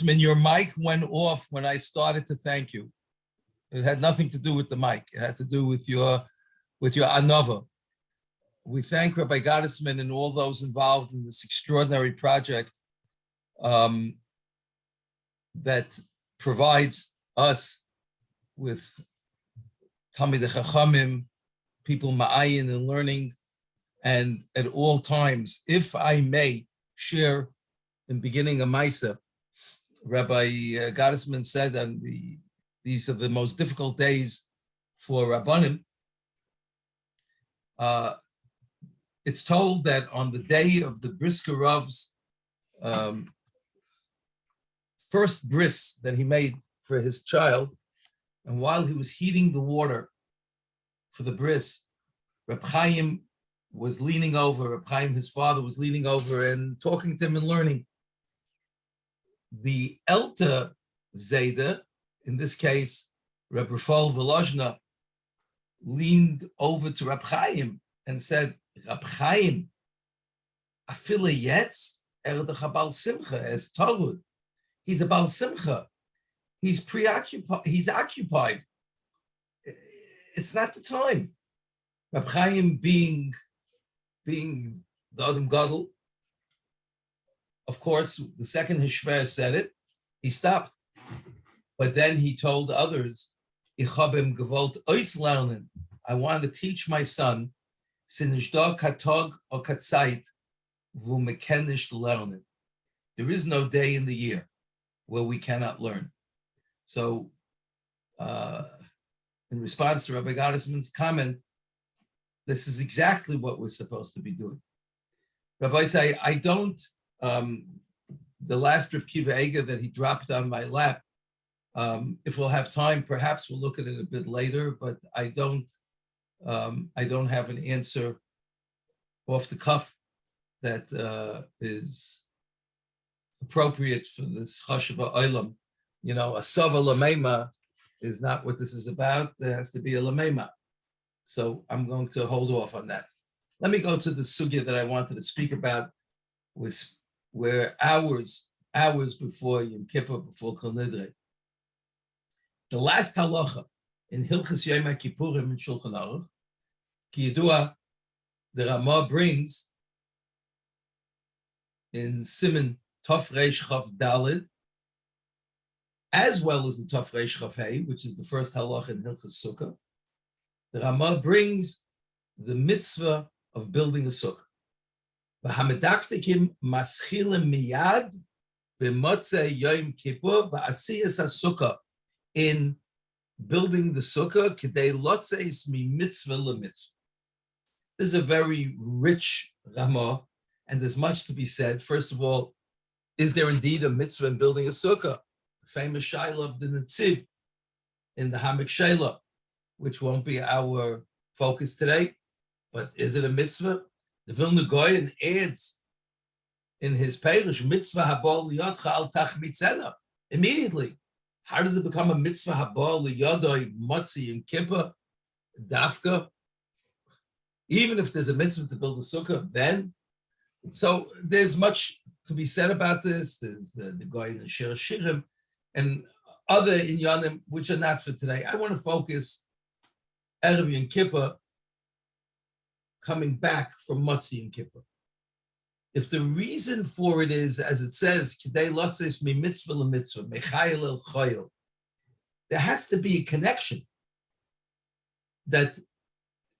Your mic went off when I started to thank you. It had nothing to do with the mic. It had to do with your anova. We thank Rabbi Gottesman and all those involved in this extraordinary project that provides us with Talmidei Chachamim, people ma'ayin and learning, and at all times, if I may share in beginning of Maisa, Rabbi Gottesman said, and these are the most difficult days for Rabbanim. It's told that on the day of the Brisker Rav's first bris that he made for his child, and while he was heating the water for the bris, Reb Chaim was leaning over, Reb Chaim, his father, was leaning over and talking to him and learning. The Elta Zayda, in this case, Reb Rafal Volozhna, leaned over to Reb Chaim and said, Reb Chaim, afile jetzt erdach Baal Simcha as Torah. He's a Baal Simcha. He's preoccupied. He's occupied. It's not the time. Reb Chaim being the Adam Gadol, of course, the second Hishver said it, he stopped. But then he told others, Ich hab ihm gewollt auslernen. I want to teach my son, since da katog or katzait, wo me ken nicht lernen. There is no day in the year where we cannot learn. So, in response to Rabbi Gottesman's comment, this is exactly what we're supposed to be doing. Rabbi say, I don't, the last Reb Kiva Eger that he dropped on my lap, if we'll have time, perhaps we'll look at it a bit later, but I don't have an answer off the cuff that is appropriate for this Chashava Olam. You know, a Sava Lamema is not what this is about. There has to be a Lamema. So I'm going to hold off on that. Let me go to the sugya that I wanted to speak about, where hours before Yom Kippur, before Kol Nidre, the last halacha in Hilchas Yom Kippurim in Shulchan Aruch, Ki Yidua, the Ramah brings in Siman Tov Reish Chav Daled, as well as the Tov Reish Chav Hey, which is the first halacha in Hilchas Sukkah. The Ramah brings the mitzvah of building a sukkah. V'hamedaktikim maschilim miyad b'motzei Yom Kippur v'asiyas hasukkah, in building the sukkah, kidei lotzeis mi mitzvah lemitzvah. This is a very rich Ramah, and there's much to be said. First of all, is there indeed a mitzvah in building a sukkah? Famous Shaila of the Netziv in the Hamek Shaila, which won't be our focus today, but is it a mitzvah? The Vilna Goyen adds in his parish, mitzvah habal liyadcha al tachmitzena, immediately. How does it become a mitzvah habal liyadoi motzi and kippah, dafka? Even if there's a mitzvah to build a sukkah, then. So there's much to be said about this. There's the Goyen and Shir Shirim and other inyanim which are not for today. I want to focus Erev Yom Kippur, coming back from Motzi and Kippur. If the reason for it is, as it says, Kidei lotzes mi mitzvah lemitzvah, mechayel el chayel, there has to be a connection that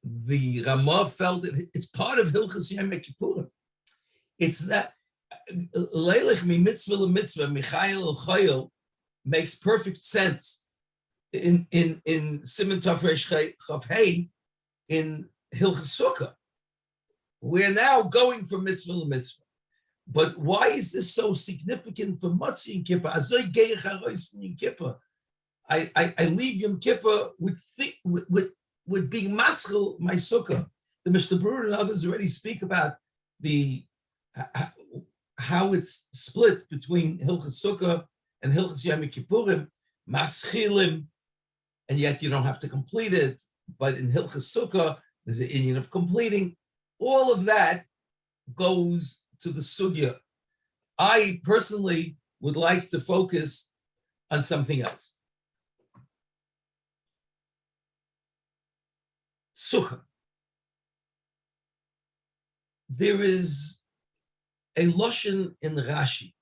the Ramah felt it's part of Hilchas Yom Kippurim. It's that leilech mi mitzvah lemitzvah, mechayel el chayel makes perfect sense in Siman Tov Reish Chav Hey in Hilchas Sukkah. We're now going from mitzvah to mitzvah. But why is this so significant for Motzi and Kippur? Azoy geich harois from Yom Kippur. I leave Yom Kippur with being maschel my sukkah. The Mishnah Berurah and others already speak about how it's split between Hilchas Sukkah and Hilchas Yom Kippurim, maschilim, and yet you don't have to complete it. But in Hilchas Sukkah, there's an inyan of completing. All of that goes to the sugya. I personally would like to focus on something else. Sukkah. There is a lashon in Rashi,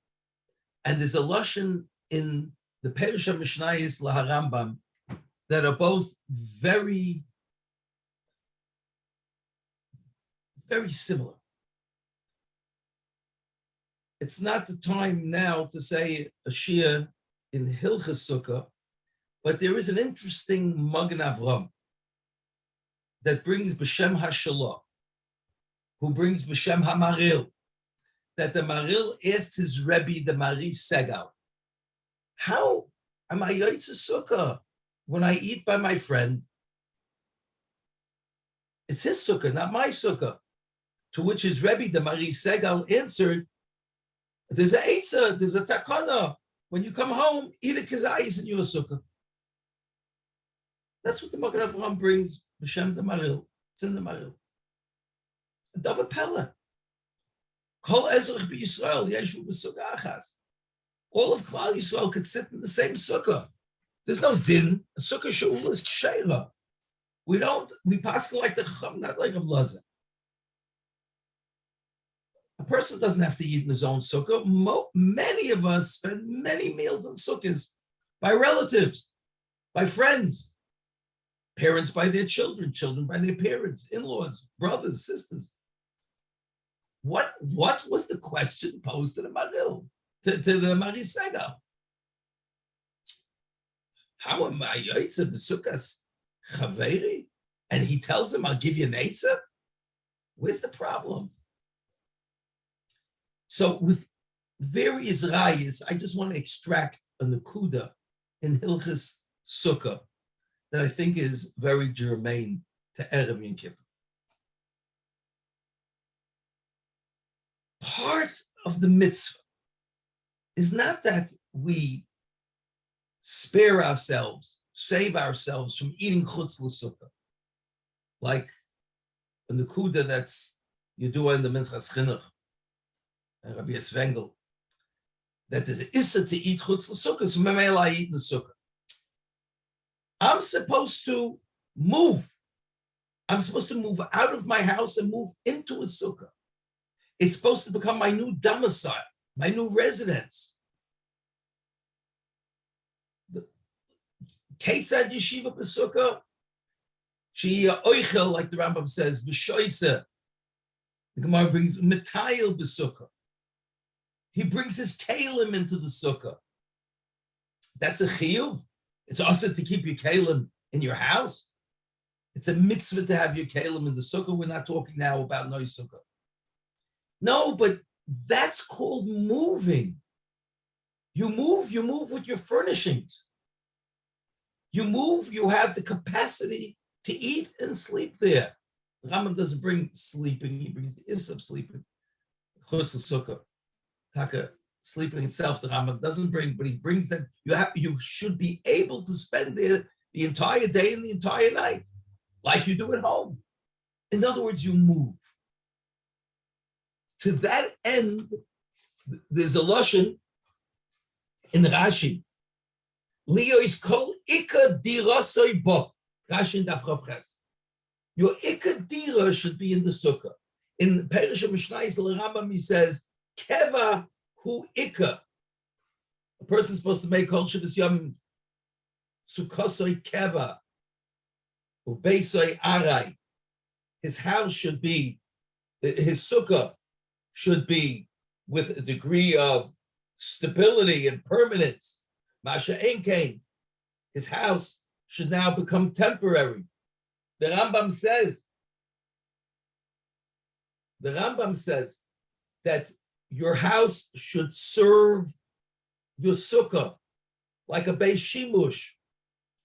and there's a lashon in the Perush HaMishnayos LaHaRambam that are both very, very similar. It's not the time now to say a shir in HSukkah, but there is an interesting Magen Avram that brings B'Shem HaShalah, who brings B'Shem HaMaril, that the Maril asked his Rebbe, the Mari Segal, how am I Yotze Sukkah when I eat by my friend? It's his Sukkah, not my Sukkah. To which his Rebbe, the Mari Segal, answered, there's a Eitzah, there's a Takana. When you come home, eat a Kazayis in your Sukkah. That's what the Magen Avram brings, B'Shem the Maril. It's in the Maril. Davar Pella. Kol Ezrach b'Yisrael yeshu b'sukkah achas. All of Klal Yisrael could sit in the same sukkah. There's no din. A sukkah shul is ksheira. We pass like the Chum, not like a blazer. A person doesn't have to eat in his own sukkah. Many of us spend many meals in sukkahs by relatives, by friends, parents by their children, children by their parents, in-laws, brothers, sisters. What was the question posed to the Maril, to the Mari Segal? How am I Yotze b'Sukkahs Chaveri? And he tells him, I'll give you an Eitzah? Where's the problem? So with various rayas, I just want to extract a nekuda in Hilchas Sukkah that I think is very germane to Erev Yom Kippur. Part of the mitzvah is not that we spare ourselves, save ourselves from eating chutz l'sukkah, like a nekuda that's you do in the Minchas Chinuch, Rabbi Esvengel, that is issa to eat chutz l'sukkah, so memela I eat in the sukkah. I'm supposed to move. I'm supposed to move out of my house and move into a sukkah. It's supposed to become my new domicile, my new residence. Ketzad yeshiva b'sukkah, she oichel, like the Rambam says, v'shoisa. The Gemara brings metayil b'sukkah. He brings his kalim into the sukkah. That's a chiyuv. It's also to keep your kalim in your house. It's a mitzvah to have your kalim in the sukkah. We're not talking now about no sukkah. No, but that's called moving. You move with your furnishings. You move, you have the capacity to eat and sleep there. The Rambam doesn't bring sleeping, he brings the issa of sleeping. Sukkah. Taka, sleeping itself, the Rambam doesn't bring, but he brings that you should be able to spend there the entire day and the entire night, like you do at home. In other words, you move. To that end, there's a lashon in Rashi. Leo is called Ika Dirasoi Bo. Rashi in Daf Chav Ches. Your Ika Dira should be in the sukkah. In Perush HaMishnayos LaRambam, he says, Keva hu Ika. A person is supposed to make Kol Shabbos Yom Sukkosoi Keva Ubeisoi Arai. His house should be, his sukkah should be with a degree of stability and permanence. Masha Enkein, his house should now become temporary. The Rambam says that your house should serve your sukkah like a beis shimush,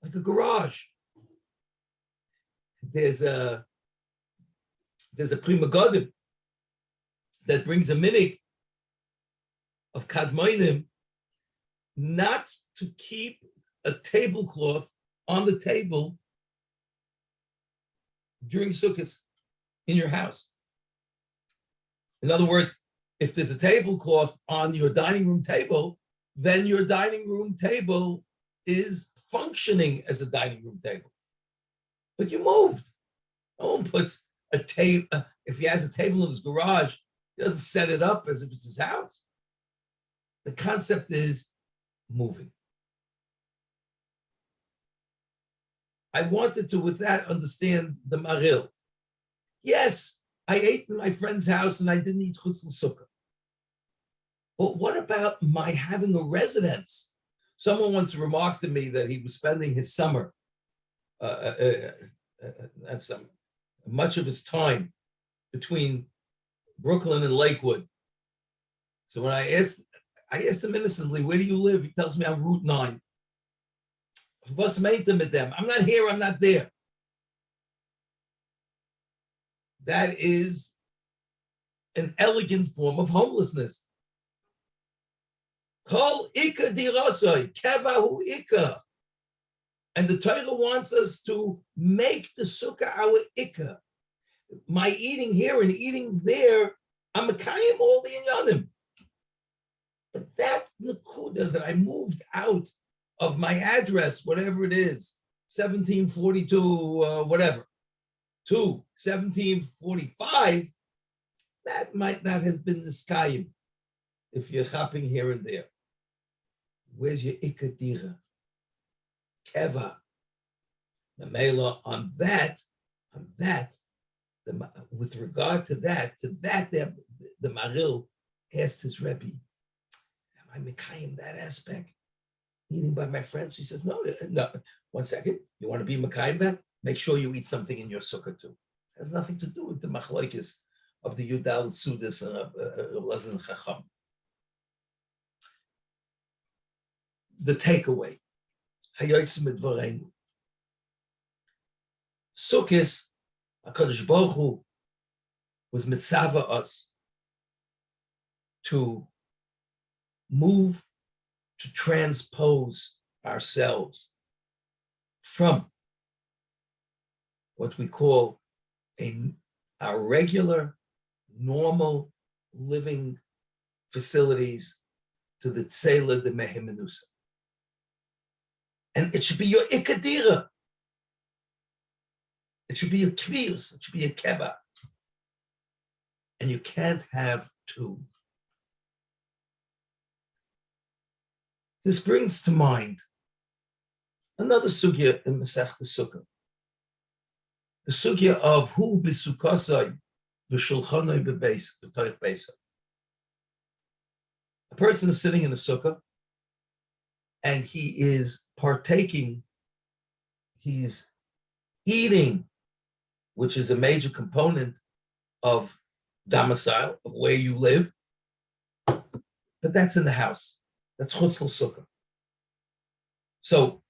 like a garage. There's a Prima Godim that brings a minig of kadmoinim not to keep a tablecloth on the table during sukkahs in your house. In other words, if there's a tablecloth on your dining room table, then your dining room table is functioning as a dining room table. But you moved. No one puts a table, if he has a table in his garage, he doesn't set it up as if it's his house. The concept is moving. I wanted to, with that, understand the maril. Yes, I ate in my friend's house and I didn't eat chutz l'sukkah. But what about my having a residence? Someone once remarked to me that he was spending his summer, much of his time between Brooklyn and Lakewood. So when I asked him innocently, where do you live? He tells me I'm Route 9. Was meint mit them? I'm not here, I'm not there. That is an elegant form of homelessness. Kol ika dirosoi, kevahu ika. And the Torah wants us to make the sukkah our ika. My eating here and eating there, I'm mekayim all the inyanim. But that nakuda that I moved out of my address, whatever it is, 1742, whatever, to 1745, that might not have been the skayim if you're hopping here and there. Where's your ikadira? Keva. The mela on that, with regard to that, the Maril asked his Rebbe, am I mekayim that aspect? Eating by my friends? He says, no, 1 second. You want to be mekayim that? Make sure you eat something in your sukkah too. It has nothing to do with the machlokes of the Yudal Sudas and Lazan Chacham. The takeaway. Hayotzim Midvareinu. Sukkos, HaKadosh Baruch Hu was mitzvah us to move, to transpose ourselves from what we call our regular, normal living facilities to the Tzela de Mehimenusa. And it should be your ikadira. It should be a kvius. It should be a keva. And you can't have two. This brings to mind another sugya in Masechta Sukkah. The sugya of who b'sukkasai v'shulchanoi b'toich beisa. A person is sitting in a sukkah and he is partaking, he's eating, which is a major component of domicile, of where you live, but that's in the house. That's chutz l'sukkah. So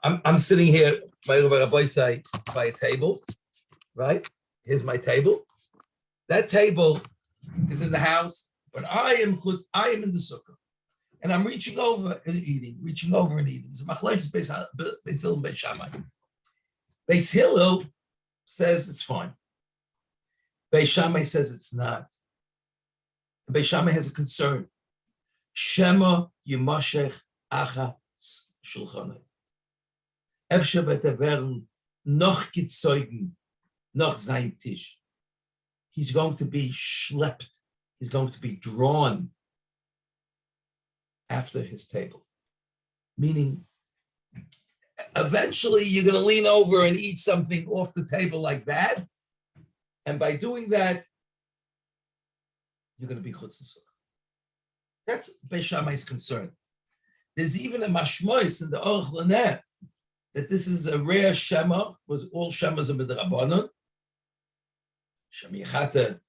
I'm sitting here by a table, right? Here's my table. That table is in the house, but I am in the sukkah. And I'm reaching over and eating. So machlokes Beis Hillel and Beis Shammai. Beis Hillel says it's fine. Beis Shammai says it's not. Beis Shammai has a concern. Shema yimashech acha shulchanai. Efshe betavern noch gezeugen noch sein Tisch. He's going to be schlepped. He's going to be drawn after his table. Meaning, eventually you're going to lean over and eat something off the table like that. And by doing that, you're going to be chutz l'sukkah. That's Beis Shammai's concern. There's even a mashmois in the Aruch Laneh that this is a rare shema, because all shemas are b'drabanan. Shem Yechata,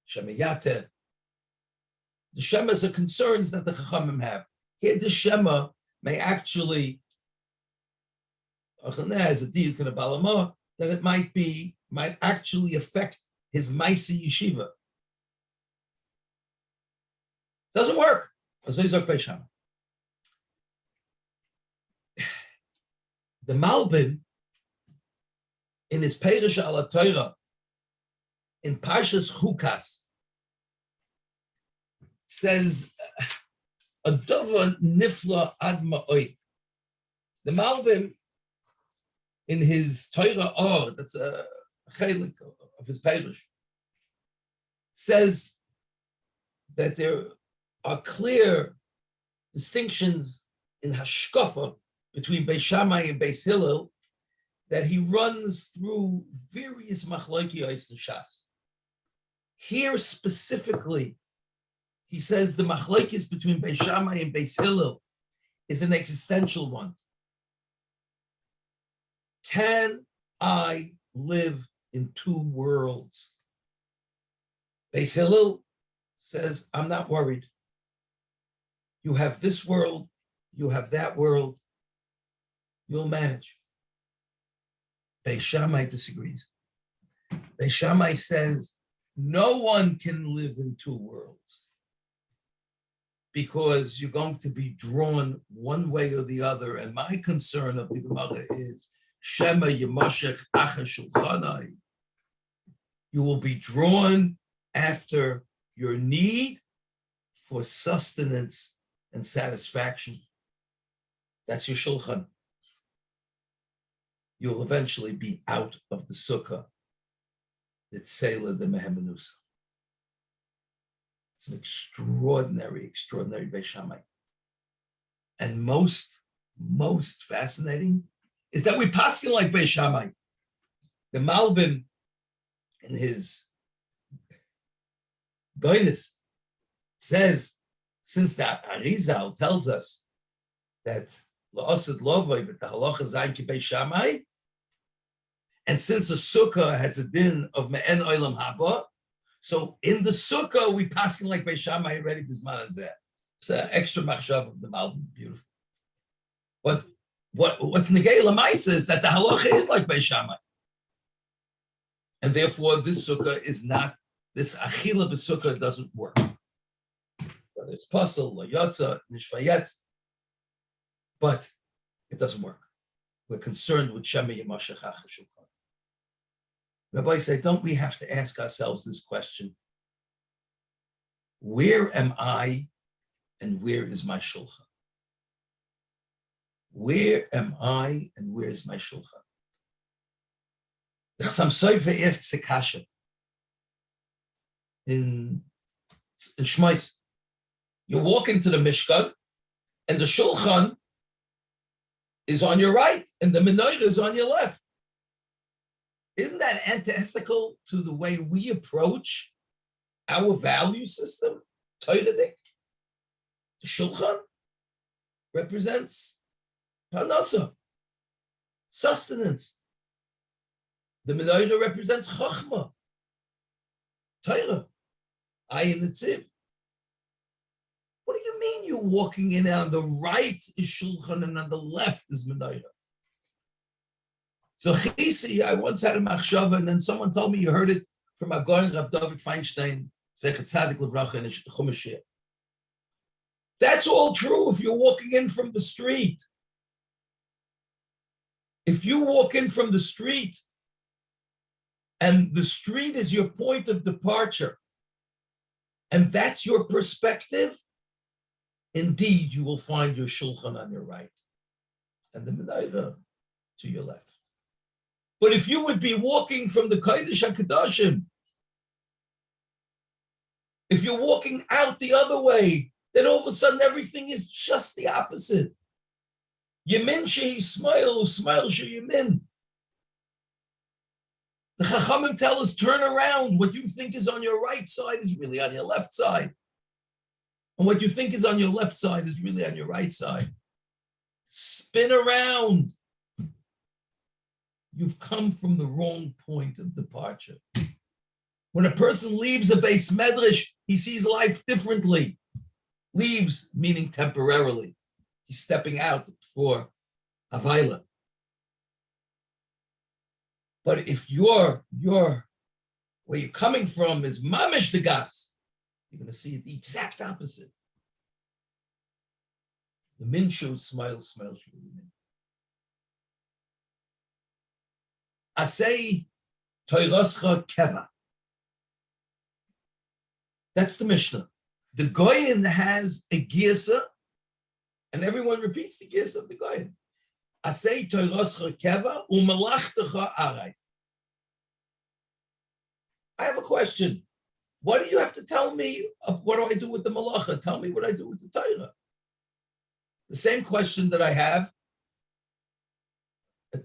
Shem Yate. The shemas are concerns that the Chachamim have. Here, the shema may actually, as a diuk in a balama, that it might actually affect his Maisi Yeshiva. Doesn't work. The Malbim, in his Perush al Torah, in Parshas Chukas, says a dova nifla ad ma'oid. The Malbim in his Torah that's a chelik of his parish, says that there are clear distinctions in hashkafa between Beis Shammai and Beis Hillel that he runs through various machlokiyos and shas. Here specifically, he says the machlokiyos between Beis Shammai and Beis Hillel is an existential one. Can I live in two worlds? Beis Hillel says, I'm not worried. You have this world, you have that world, you'll manage. Beis Shammai disagrees. Beis Shammai says, no one can live in two worlds because you're going to be drawn one way or the other. And my concern of the Gemara is, Shema Yemashech HaShulchanai. You will be drawn after your need for sustenance and satisfaction. That's your shulchan. You'll eventually be out of the sukkah. It's Selah the Mehemenusa. It's an extraordinary Beis Shammai. And most fascinating is that we paskin like Beis Shammai. The Malbim in his Goyness says, since the Arizal tells us that La'asad Lovay, but the halacha zayin ki Beis Shammai, and since a sukkah has a din of me'en olam haba, so in the sukkah we paskin like Beis Shammai already bisman hazeh. It's an extra machshav of the Malbim, beautiful. But what's negay lamaisa is that the halacha is like Beis Shammai, and therefore this sukkah is not, this achila b'sukkah doesn't work. Whether it's pasal, or yotza, nishvayetz, but it doesn't work. We're concerned with Shema Yemashech HaShulchan. Rabbi said, don't we have to ask ourselves this question? Where am I and where is my shulchan? Where am I and where is my shulchan? The Chassam Sofer asks a kasha in Shmais. You walk into the Mishkan and the shulchan is on your right and the menorah is on your left. Isn't that antithetical to the way we approach our value system? Toidedik. The shulchan represents parnasa, sustenance. The menorah represents chachma, Torah, ayin netziv. What do you mean you're walking in and on the right is shulchan and on the left is menorah? So Chisi, I once had a machshava, and then someone told me you heard it from Agon Rav David Feinstein, Zechet Tzadik Levracha in Chumash. That's all true if you're walking in from the street. If you walk in from the street, and the street is your point of departure, and that's your perspective, indeed you will find your shulchan on your right, and the menorah to your left. But if you would be walking from the Kodesh HaKadoshim, if you're walking out the other way, then all of a sudden everything is just the opposite. Yemin shehi smile, smile shehi yemin. The Chachamim tell us, turn around. What you think is on your right side is really on your left side. And what you think is on your left side is really on your right side. Spin around. You've come from the wrong point of departure. When a person leaves a Beis Medrash, he sees life differently. Leaves, meaning temporarily. He's stepping out for Havayla. But if where you're coming from is Mamish the Gas, you're going to see the exact opposite. The min shows smile, smile, show min. Asei Toiroscha Keva. That's the Mishnah. The Goyen has a Giyasa, and everyone repeats the Giyasa of the Goyen. Asei Toiroscha Keva u'malachtecha arai. I have a question. What do you have to tell me? What do I do with the malacha? Tell me what I do with the Torah. The same question that I have. I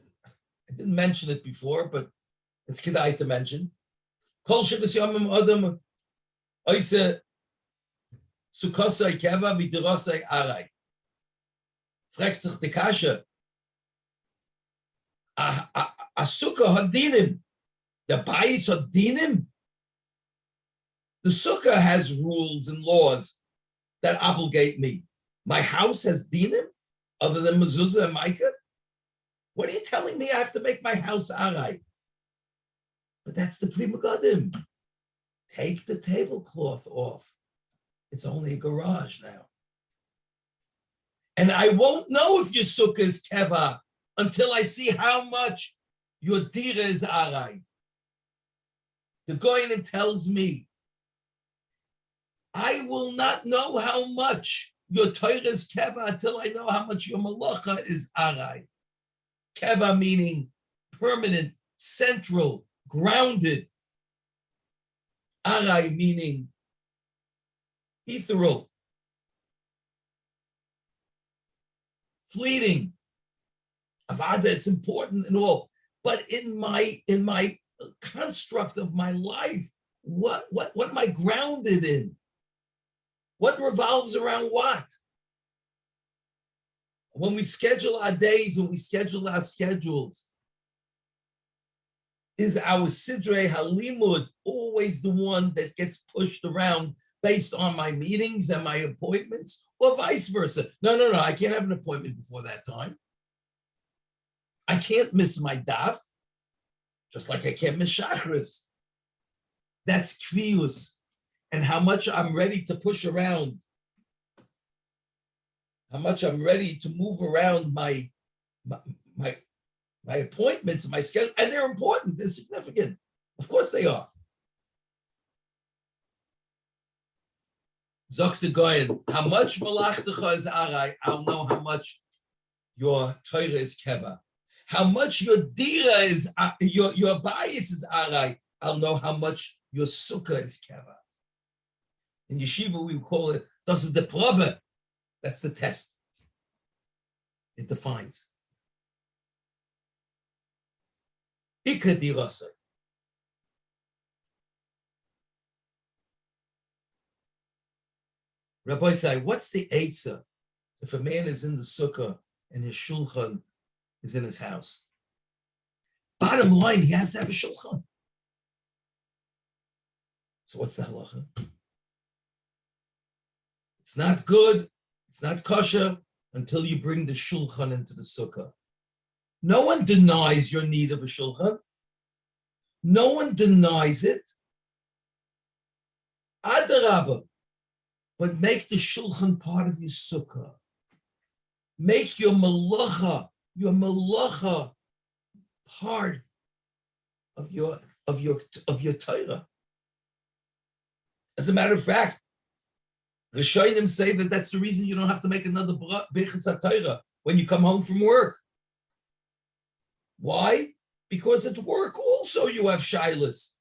didn't mention it before, but it's kedai to mention. Kol shivas yomim adam oise sukosai keva v'dirosai arai. Fragt sich die Kasha. A sukkah had dinim. The bayis had dinim. The sukkah has rules and laws that obligate me. My house has dinim, other than mezuzah and micah. What are you telling me? I have to make my house arai. But that's the Pri Megadim. Take the tablecloth off. It's only a garage now. And I won't know if your sukkah is keva until I see how much your dira is arai. The Goyen tells me, I will not know how much your Torah is keva until I know how much your malacha is arai. Keva meaning permanent, central, grounded. Arai meaning ethereal, fleeting. Avada, it's important and all, but in my construct of my life, what am I grounded in? What revolves around what? When we schedule our days and we schedule our schedules, is our sidrei halimud always the one that gets pushed around based on my meetings and my appointments, or vice versa? No, I can't have an appointment before that time. I can't miss my daf, just like I can't miss chakras. That's kvius, and how much I'm ready to push around, how much I'm ready to move around my appointments, my schedule, and they're important, they're significant. Of course they are. Zok the Goyen, how much malachtecha is arai, I'll know how much your Torah is keva. How much your dira is, your bias is arai, I'll know how much your sukkah is keva. In yeshiva, we call it, das ist the probe. That's the test. It defines. Ika DROSHA. Rabbi say, what's the eitzah if a man is in the sukkah and his shulchan is in his house? Bottom line, he has to have a shulchan. So what's the halacha? It's not good, it's not kosher until you bring the shulchan into the sukkah. No one denies your need of a shulchan. No one denies it. Adarabah. But make the shulchan part of your sukkah. Make your malacha part of your Torah. As a matter of fact, Rishonim say that that's the reason you don't have to make another Beichas HaTorah when you come home from work. Why? Because at work also you have shilas.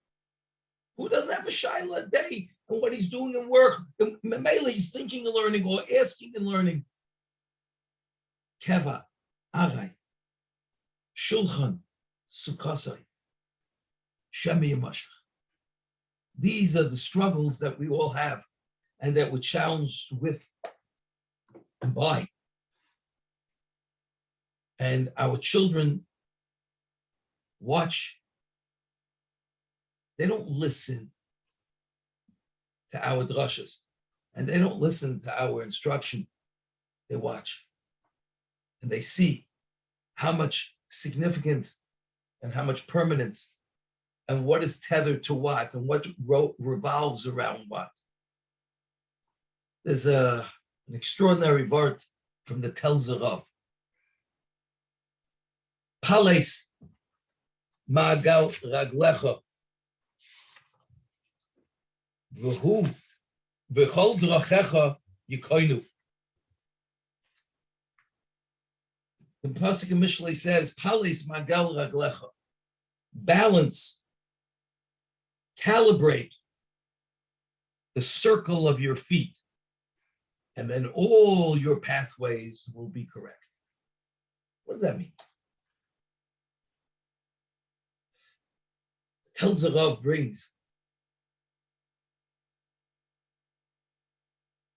Who doesn't have a shaila a day? And what he's doing in work, mainly he's thinking and learning or asking and learning. Keva, arai, shulchan, sukkasai, shemi yamashach. These are the struggles that we all have and that we're challenged with and by. And our children watch. They don't listen to our DROSHAs, and they don't listen to our instruction. They watch, and they see how much significance and how much permanence and what is tethered to what and what revolves around what. There's an extraordinary word from the HaRav. Pales ma'agal raglecha v'hu V'chol drochecha yikoinu. The Pasuk in Mishlei says, Palis magal raglecha. Balance, calibrate the circle of your feet, and then all your pathways will be correct. What does that mean? Tells HaRav brings.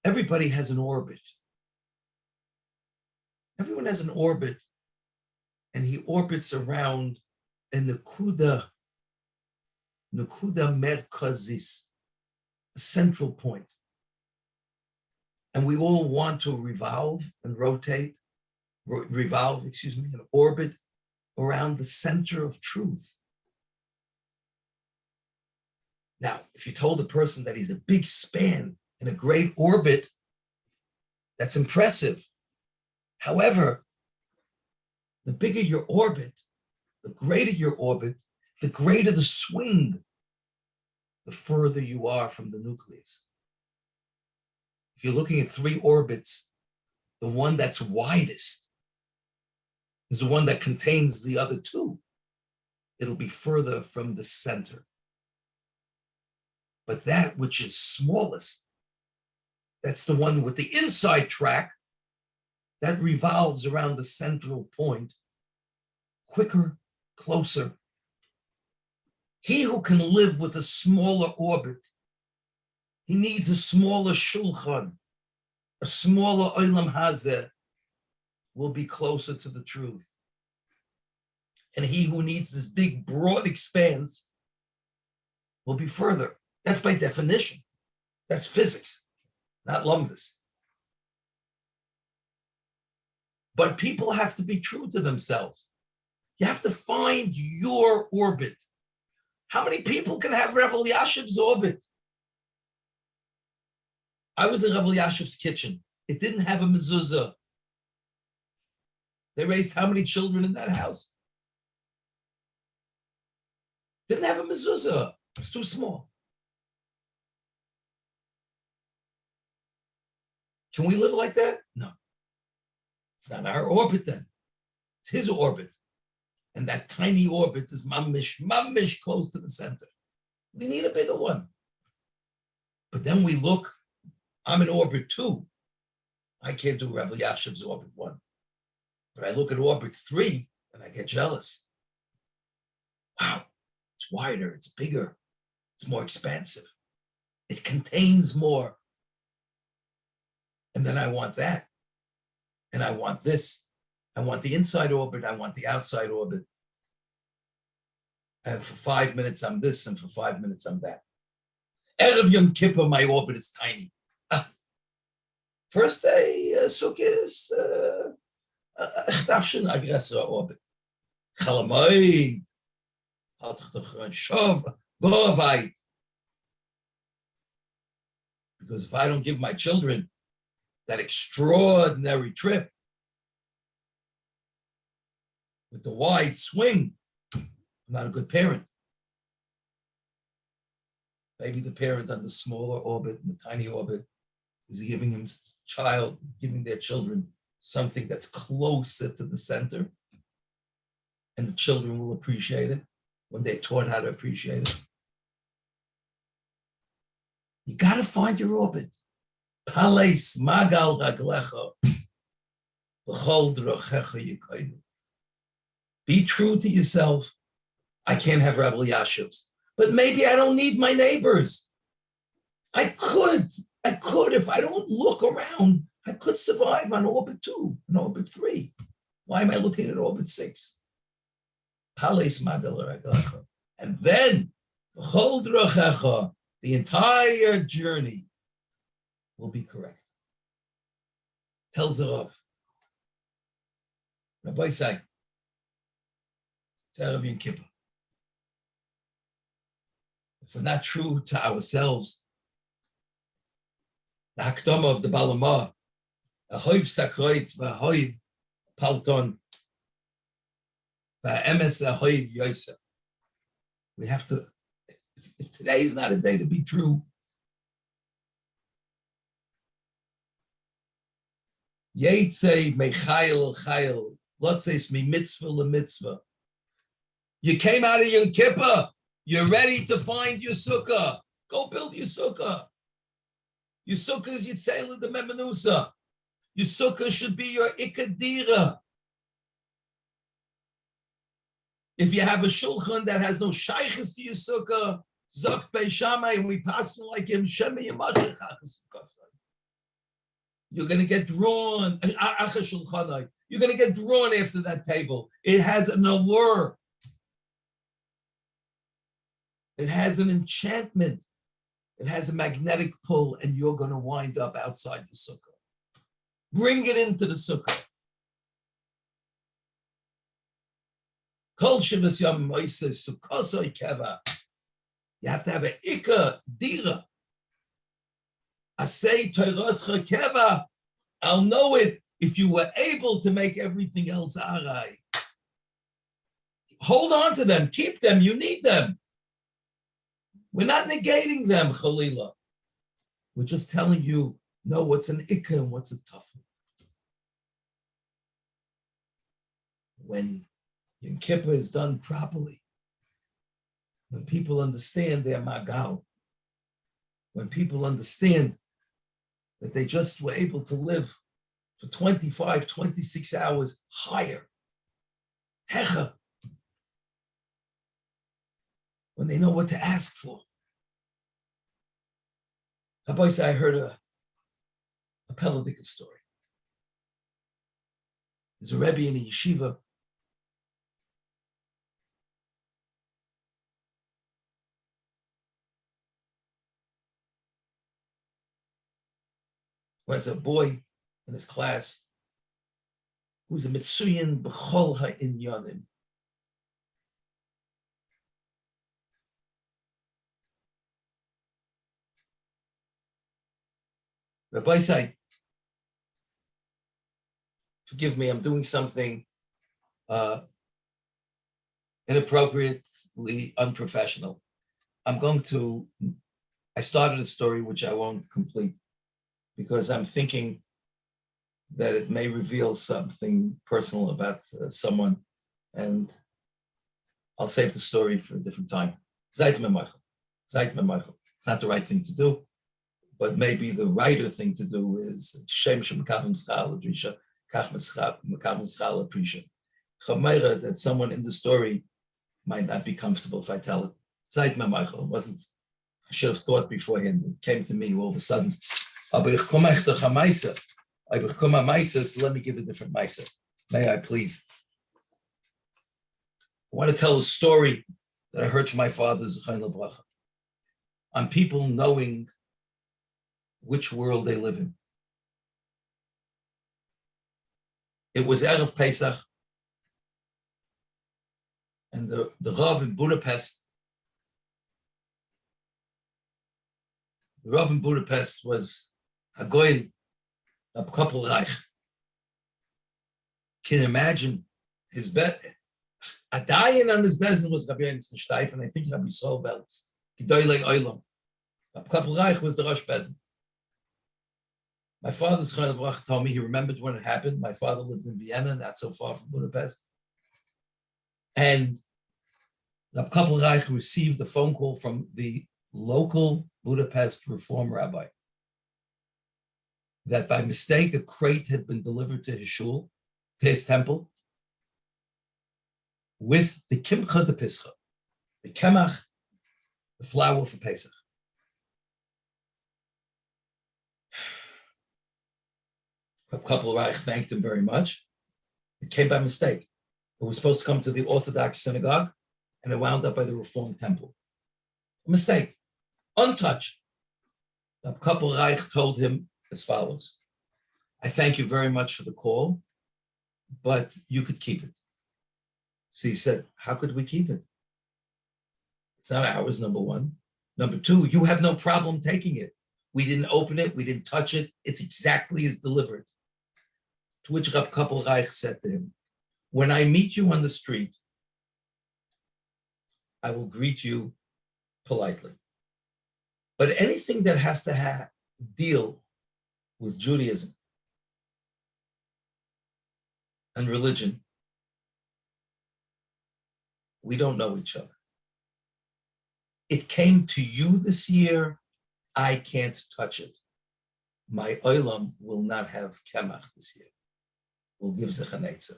Everybody has an orbit. Everyone has an orbit, and he orbits around a Nakuda Merkazis, a central point. And we all want to revolve, and orbit around the center of truth. Now, if you told a person that he's a big span in a great orbit, that's impressive. However, the bigger your orbit, the greater your orbit, the greater the swing, the further you are from the nucleus. If you're looking at 3 orbits, the one that's widest is the one that contains the other 2. It'll be further from the center. But that which is smallest, that's the one with the inside track that revolves around the central point, quicker, closer. He who can live with a smaller orbit, he needs a smaller shulchan, a smaller olam hazeh, will be closer to the truth. And he who needs this big, broad expanse will be further. That's by definition. That's physics, not lumdus. But people have to be true to themselves. You have to find your orbit. How many people can have Rav Elyashiv's orbit? I was in Rav Elyashiv's kitchen. It didn't have a mezuzah. They raised how many children in that house? Didn't have a mezuzah. It was too small. Can we live like that? No. It's not our orbit then. It's his orbit. And that tiny orbit is mamish close to the center. We need a bigger one. But then we look, I'm in orbit 2. I can't do Rav Elyashiv's orbit 1. But I look at orbit 3 and I get jealous. Wow, it's wider, it's bigger, it's more expansive. It contains more. And then I want that. And I want this. I want the inside orbit. I want the outside orbit. And for 5 minutes, I'm this. And for 5 minutes, I'm that. Erev Yom Kippur, my orbit is tiny. First day, Sukkah is Davshin aggressor orbit. Chalamoid. Shov. Goravite. Because if I don't give my children that extraordinary trip with the wide swing, I'm not a good parent. Maybe the parent on the smaller orbit and the tiny orbit is giving their children something that's closer to the center, and the children will appreciate it when they're taught how to appreciate it. You got to find your orbit. Pales magal raglecha, v'chol drochecha yikoinu. Be true to yourself. I can't have Rav Elyashiv's, but maybe I don't need my neighbors. I could, if I don't look around, I could survive on orbit 2 and orbit 3. Why am I looking at orbit 6? Pales magal raglecha. And then, v'chol drochecha, the entire journey will be correct. Tells HaRav. Rabbi Say, it's Erev Yom Kippur. If we're not true to ourselves, the Hakdama of the Balamah, Ahoiv Sakroit, V'ahoiv Palton, V'emes Ahoiv Yosef. We have to, if today is not a day to be true, Yetzei mechayel chayel. Lotzeis mi mitzvah lemitzvah. You came out of Yom Kippur. You're ready to find your sukkah. Go build your sukkah. Your sukkah is Yitzayla the Memenusa. Your sukkah should be your ikadira. If you have a shulchan that has no shaykhs to your sukkah, Zok Bei Shammai, and we pass him like him, Shema Yamashach HaSukkah. You're going to get drawn. You're going to get drawn after that table. It has an allure. It has an enchantment. It has a magnetic pull, and you're going to wind up outside the sukkah. Bring it into the sukkah. Kol Shivas Yom Moises Sukkosoi Keva. You have to have an Ika Dira. Asay Toiroscha Keva. I'll know it if you were able to make everything else arai. Hold on to them. Keep them. You need them. We're not negating them, Chalila. We're just telling you, know what's an Ika and what's a Tafel. When Yom Kippur is done properly, when people understand their magal, when people understand that they just were able to live for 25, 26 hours higher, hecha, when they know what to ask for. Rabbi said, I heard a Peladic story. There's a Rebbe in a yeshiva. Who has a boy in his class who's a mitsuyin b'chol ha'inyanim. Rabbi said, forgive me, I'm doing something inappropriately unprofessional. I started a story which I won't complete because I'm thinking that it may reveal something personal about someone, and I'll save the story for a different time. Zayt memachel. It's not the right thing to do, but maybe the righter thing to do is Shem Shem Mekabim Schal Adrisha, Kach Mekabim Schal Adrisha. Chameira, that someone in the story might not be comfortable if I tell it. Zayt memachel. Wasn't. I should have thought beforehand. It came to me all of a sudden. So let me give a different maisa. May I please? I want to tell a story that I heard from my father, Zechayin Levracha, on people knowing which world they live in. It was Erev Pesach, and the Rav in Budapest, was Hagoyin, a couple Reich. Can you imagine his bed? A dying on his bezin was Rabbi Yonis Nishtaif, and I think Rabbi Sol Beltz. Gedoylei Olam. A couple Reich was the Rosh Bezin. My father's Chaim Avrach told me he remembered when it happened. My father lived in Vienna, not so far from Budapest. And Rab Kappel Reich received a phone call from the local Budapest Reform rabbi that by mistake a crate had been delivered to his shul, to his temple, with the kimcha de pischa, the kemach, the flour for Pesach. Rab Kappel Reich thanked him very much. It came by mistake. It was supposed to come to the Orthodox synagogue, and it wound up by the Reform temple. A mistake, untouched. Rab Kappel Reich told him as follows: I thank you very much for the call, but you could keep it. So he said, how could we keep it? It's not ours, number one. Number two, you have no problem taking it. We didn't open it, we didn't touch it. It's exactly as delivered. To which Rab Kappel Reich said to him, when I meet you on the street, I will greet you politely. But anything that has to deal with Judaism, and religion, we don't know each other. It came to you this year. I can't touch it. My olam will not have kemach this year. We'll give zechanetza.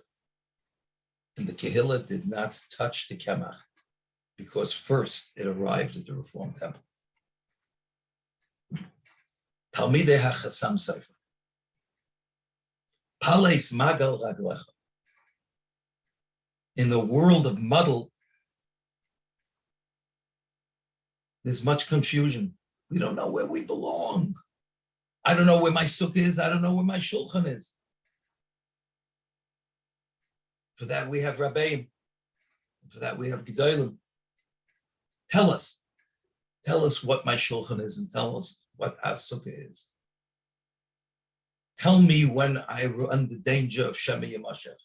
And the Kehillah did not touch the kemach because first it arrived at the Reform Temple. Talmidei HaChassam Sefer. Pales Magal Raglecha. In the world of muddle, there's much confusion. We don't know where we belong. I don't know where my sukkah is. I don't know where my shulchan is. For that we have Rabbeim. For that we have Gedolim. Tell us what my shulchan is and tell us what our sukkah is. Tell me when I run the danger of Shema Yamashech.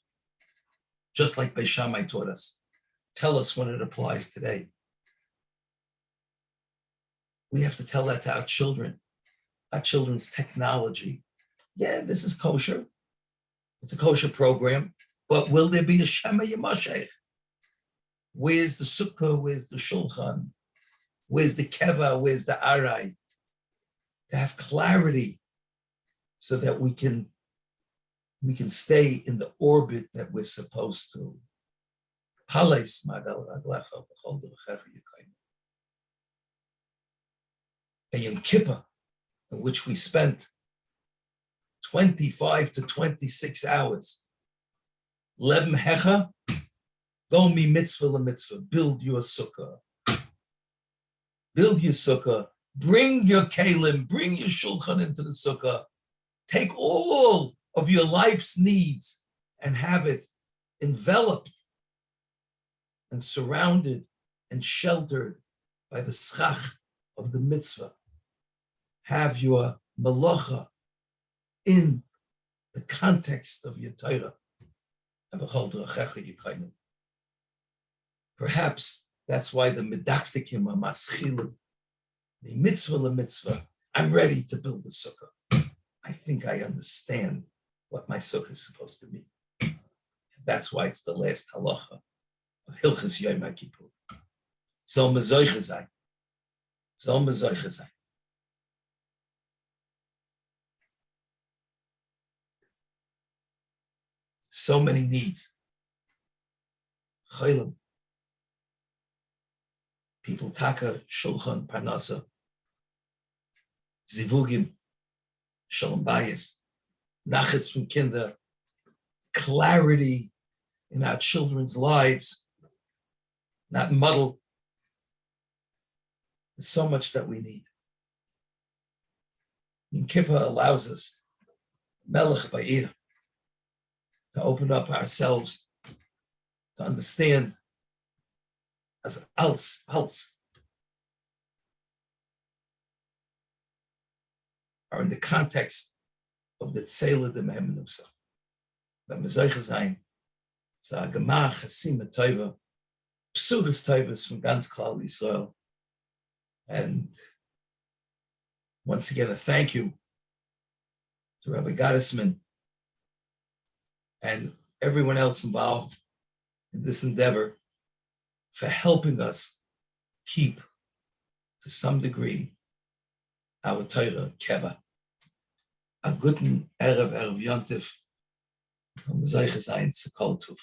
Just like Beis Shammai taught us. Tell us when it applies today. We have to tell that to our children, our children's technology. Yeah, this is kosher. It's a kosher program, but will there be a Shema Yamashech? Where's the sukkah? Where's the shulchan? Where's the keva? Where's the arai? To have clarity so that we can stay in the orbit that we're supposed to. A Yom Kippur, in which we spent 25 to 26 hours. Levim hecha, go mi mitzvah la mitzvah, build your sukkah. Build your sukkah, bring your kalim, bring your shulchan into the sukkah. Take all of your life's needs and have it enveloped and surrounded and sheltered by the schach of the mitzvah. Have your malacha in the context of your Torah. Perhaps that's why the medaktikim are maschilim, the mitzvah la mitzvah. I'm ready to build the sukkah. I think I understand what my sukkah is supposed to be. And that's why it's the last halacha of Hilchas Yom Kippur. Zol mezoicha sein. Zol mezoicha sein. So many needs. Chaylim. People taka, shulchan, parnasa, zivugim, shalom bayis, nachas from kinder, clarity in our children's lives, not muddle. There's so much that we need. Yom Kippur allows us, melech ba'ir, to open up ourselves, to understand as alts, are in the context of the Tzela de Mehemenusa. But Mezoicha Zayin, so a Gemach, Chasima Tova, Psuras Tovas from ganz Klal Yisrael. And once again, a thank you to Rabbi Gottesman and everyone else involved in this endeavor for helping us keep, to some degree, our Torah keva. A guten Erev Yontif from Zeicha Zayin Sekol Tov.